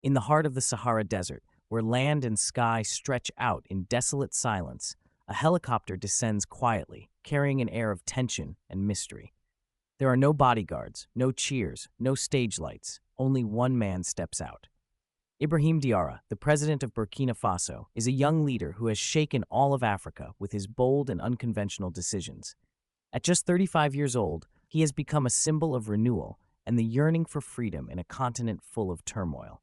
In the heart of the Sahara Desert, where land and sky stretch out in desolate silence, a helicopter descends quietly, carrying an air of tension and mystery. There are no bodyguards, no cheers, no stage lights. Only one man steps out. Ibrahim Diarra, the president of Burkina Faso, is a young leader who has shaken all of Africa with his bold and unconventional decisions. At just 35 years old, he has become a symbol of renewal and the yearning for freedom in a continent full of turmoil.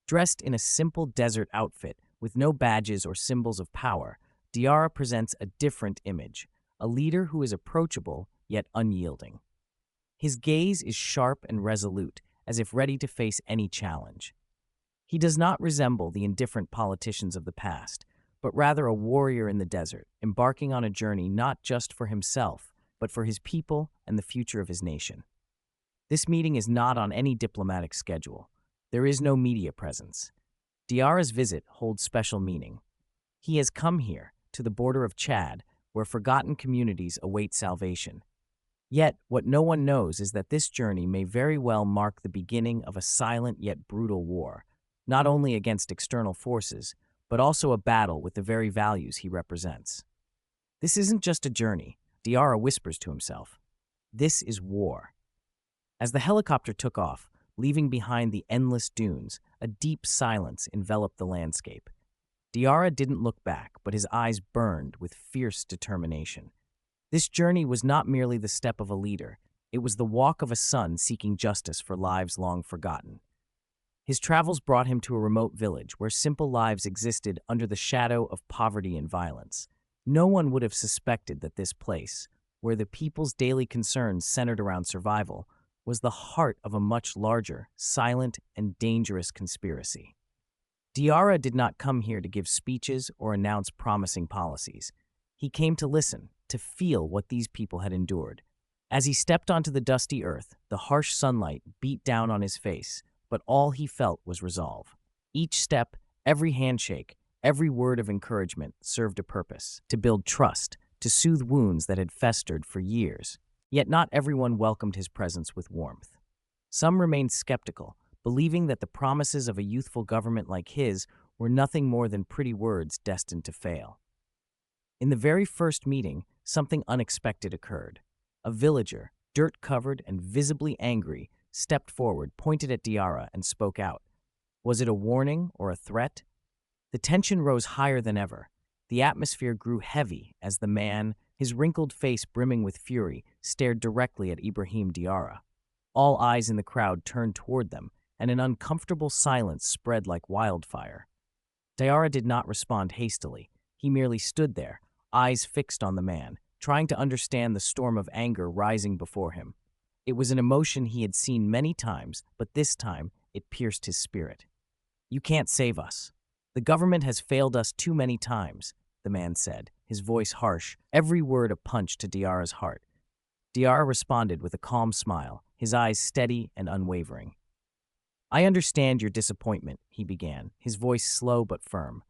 Dressed in a simple desert outfit with no badges or symbols of power, Diarra presents a different image, a leader who is approachable yet unyielding. His gaze is sharp and resolute, as if ready to face any challenge. He does not resemble the indifferent politicians of the past, but rather a warrior in the desert, embarking on a journey not just for himself, but for his people and the future of his nation. This meeting is not on any diplomatic schedule. There is no media presence. Diarra's visit holds special meaning. He has come here, to the border of Chad, where forgotten communities await salvation. Yet, what no one knows is that this journey may very well mark the beginning of a silent yet brutal war, not only against external forces, but also a battle with the very values he represents. This isn't just a journey, Diarra whispers to himself. This is war. As the helicopter took off, leaving behind the endless dunes, a deep silence enveloped the landscape. Diarra didn't look back, but his eyes burned with fierce determination. This journey was not merely the step of a leader, it was the walk of a son seeking justice for lives long forgotten. His travels brought him to a remote village where simple lives existed under the shadow of poverty and violence. No one would have suspected that this place, where the people's daily concerns centered around survival, was the heart of a much larger, silent, and dangerous conspiracy. Diarra did not come here to give speeches or announce promising policies. He came to listen, to feel what these people had endured. As he stepped onto the dusty earth, the harsh sunlight beat down on his face, but all he felt was resolve. Each step, every handshake, every word of encouragement served a purpose: to build trust, to soothe wounds that had festered for years. Yet not everyone welcomed his presence with warmth. Some remained skeptical, believing that the promises of a youthful government like his were nothing more than pretty words destined to fail. In the very first meeting, something unexpected occurred. A villager, dirt-covered and visibly angry, stepped forward, pointed at Diarra, and spoke out. Was it a warning or a threat? The tension rose higher than ever. The atmosphere grew heavy as the man, his wrinkled face brimming with fury, stared directly at Ibrahim Diarra. All eyes in the crowd turned toward them, and an uncomfortable silence spread like wildfire. Diarra did not respond hastily. He merely stood there, eyes fixed on the man, trying to understand the storm of anger rising before him. It was an emotion he had seen many times, but this time it pierced his spirit. "You can't save us. The government has failed us too many times," the man said, his voice harsh, every word a punch to Diarra's heart. Diarra responded with a calm smile, his eyes steady and unwavering. "I understand your disappointment," he began, his voice slow but firm.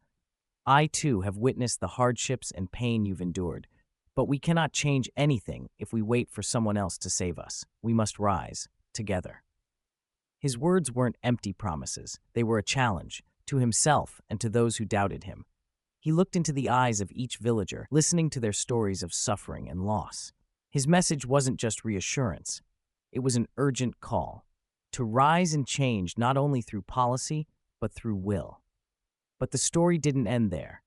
"I, too, have witnessed the hardships and pain you've endured, but we cannot change anything if we wait for someone else to save us. We must rise, together." His words weren't empty promises. They were a challenge, to himself and to those who doubted him. He looked into the eyes of each villager, listening to their stories of suffering and loss. His message wasn't just reassurance. It was an urgent call to rise and change not only through policy, but through will. But the story didn't end there.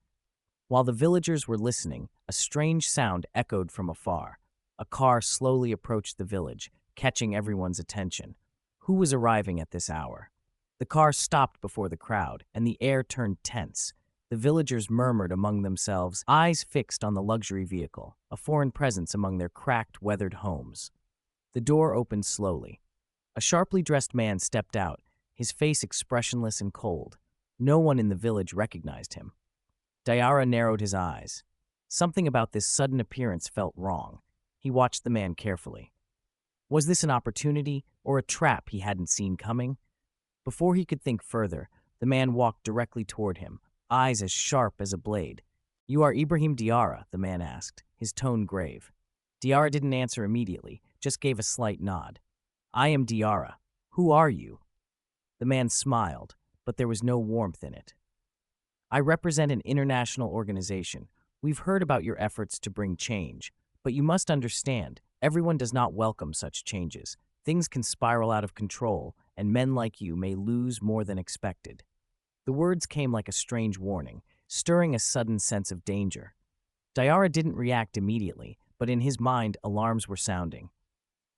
While the villagers were listening, a strange sound echoed from afar. A car slowly approached the village, catching everyone's attention. Who was arriving at this hour? The car stopped before the crowd, and the air turned tense. The villagers murmured among themselves, eyes fixed on the luxury vehicle, a foreign presence among their cracked, weathered homes. The door opened slowly. A sharply dressed man stepped out, his face expressionless and cold. No one in the village recognized him. Diarra narrowed his eyes. Something about this sudden appearance felt wrong. He watched the man carefully. Was this an opportunity or a trap he hadn't seen coming? Before he could think further, the man walked directly toward him, eyes as sharp as a blade. "You are Ibrahim Diarra?" the man asked, his tone grave. Diarra didn't answer immediately, just gave a slight nod. "I am Diarra. Who are you?" The man smiled, but there was no warmth in it. "I represent an international organization. We've heard about your efforts to bring change, but you must understand, everyone does not welcome such changes. Things can spiral out of control, and men like you may lose more than expected." The words came like a strange warning, stirring a sudden sense of danger. Diarra didn't react immediately, but in his mind, alarms were sounding.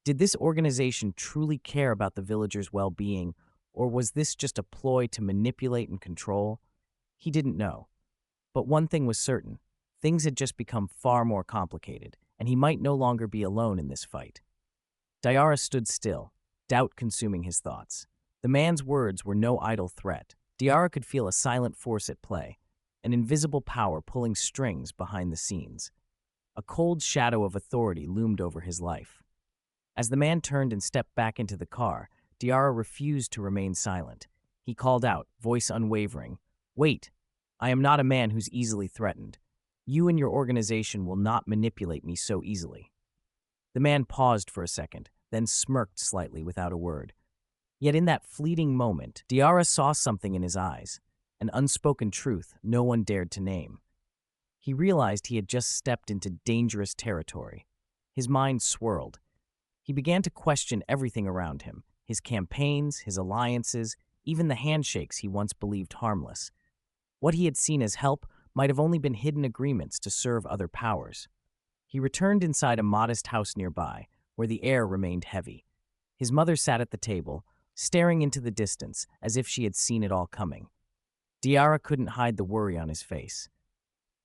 Did this organization truly care about the villagers' well-being, or was this just a ploy to manipulate and control? He didn't know. But one thing was certain. Things had just become far more complicated, and he might no longer be alone in this fight. Diarra stood still, doubt consuming his thoughts. The man's words were no idle threat. Diarra could feel a silent force at play, an invisible power pulling strings behind the scenes. A cold shadow of authority loomed over his life. As the man turned and stepped back into the car, Diarra refused to remain silent. He called out, voice unwavering, "Wait! I am not a man who's easily threatened. You and your organization will not manipulate me so easily." The man paused for a second, then smirked slightly without a word. Yet in that fleeting moment, Diarra saw something in his eyes, an unspoken truth no one dared to name. He realized he had just stepped into dangerous territory. His mind swirled. He began to question everything around him, his campaigns, his alliances, even the handshakes he once believed harmless. What he had seen as help might have only been hidden agreements to serve other powers. He returned inside a modest house nearby, where the air remained heavy. His mother sat at the table, staring into the distance as if she had seen it all coming. Diarra couldn't hide the worry on his face.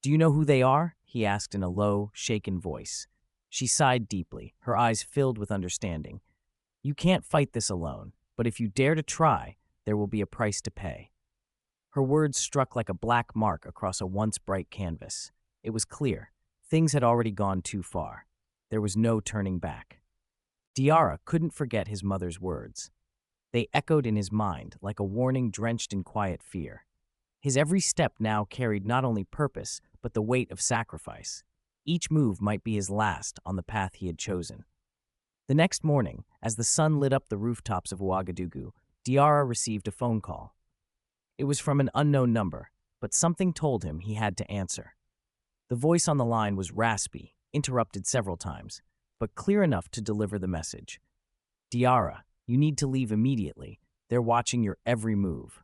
"Do you know who they are?" he asked in a low, shaken voice. She sighed deeply, her eyes filled with understanding. "You can't fight this alone, but if you dare to try, there will be a price to pay." Her words struck like a black mark across a once bright canvas. It was clear. Things had already gone too far. There was no turning back. Diarra couldn't forget his mother's words. They echoed in his mind like a warning drenched in quiet fear. His every step now carried not only purpose, but the weight of sacrifice. Each move might be his last on the path he had chosen. The next morning, as the sun lit up the rooftops of Ouagadougou, Diarra received a phone call. It was from an unknown number, but something told him he had to answer. The voice on the line was raspy, interrupted several times, but clear enough to deliver the message. "Diarra, you need to leave immediately. They're watching your every move."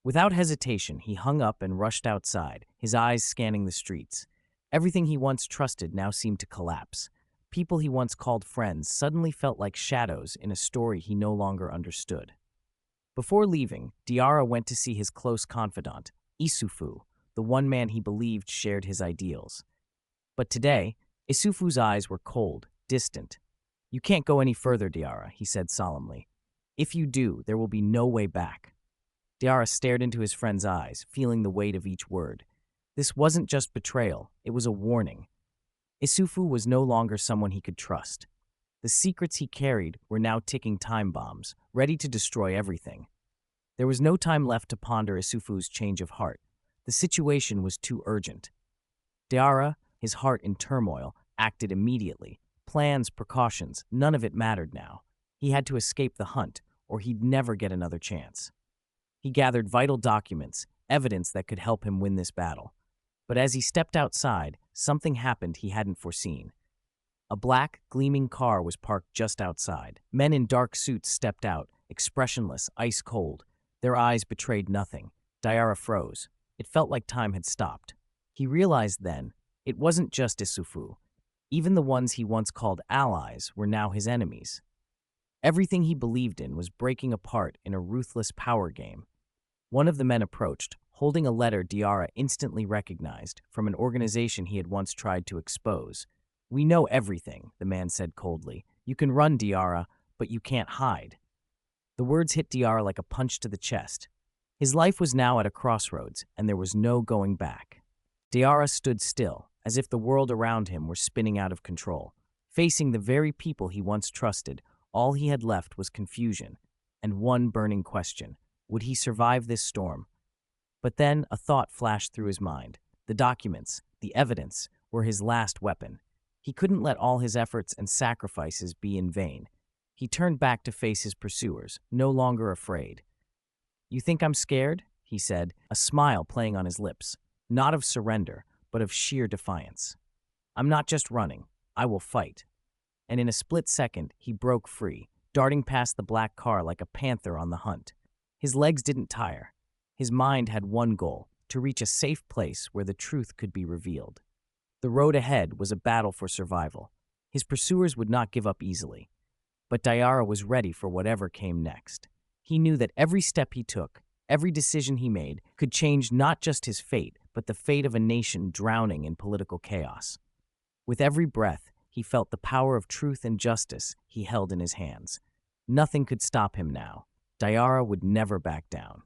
Without hesitation, he hung up and rushed outside, his eyes scanning the streets. Everything he once trusted now seemed to collapse. People he once called friends suddenly felt like shadows in a story he no longer understood. Before leaving, Diarra went to see his close confidant, Issoufou, the one man he believed shared his ideals. But today, Issoufou's eyes were cold, distant. "You can't go any further, Diarra," he said solemnly. "If you do, there will be no way back." Diarra stared into his friend's eyes, feeling the weight of each word. This wasn't just betrayal, it was a warning. Issoufou was no longer someone he could trust. The secrets he carried were now ticking time bombs, ready to destroy everything. There was no time left to ponder Issoufou's change of heart. The situation was too urgent. Diarra, his heart in turmoil, acted immediately. Plans, precautions, none of it mattered now. He had to escape the hunt, or he'd never get another chance. He gathered vital documents, evidence that could help him win this battle. But as he stepped outside, something happened he hadn't foreseen. A black, gleaming car was parked just outside. Men in dark suits stepped out, expressionless, ice cold. Their eyes betrayed nothing. Diarra froze. It felt like time had stopped. He realized then, it wasn't just Issoufou. Even the ones he once called allies were now his enemies. Everything he believed in was breaking apart in a ruthless power game. One of the men approached, holding a letter Diarra instantly recognized from an organization he had once tried to expose. "We know everything," the man said coldly. "You can run, Diarra, but you can't hide." The words hit Diarra like a punch to the chest. His life was now at a crossroads, and there was no going back. Diarra stood still, as if the world around him were spinning out of control. Facing the very people he once trusted, all he had left was confusion, and one burning question: would he survive this storm? But then a thought flashed through his mind. The documents, the evidence, were his last weapon. He couldn't let all his efforts and sacrifices be in vain. He turned back to face his pursuers, no longer afraid. "You think I'm scared?" he said, a smile playing on his lips, not of surrender, but of sheer defiance. "I'm not just running. I will fight." And in a split second, he broke free, darting past the black car like a panther on the hunt. His legs didn't tire. His mind had one goal: to reach a safe place where the truth could be revealed. The road ahead was a battle for survival. His pursuers would not give up easily. But Diarra was ready for whatever came next. He knew that every step he took, every decision he made, could change not just his fate, but the fate of a nation drowning in political chaos. With every breath, he felt the power of truth and justice he held in his hands. Nothing could stop him now. Diarra would never back down.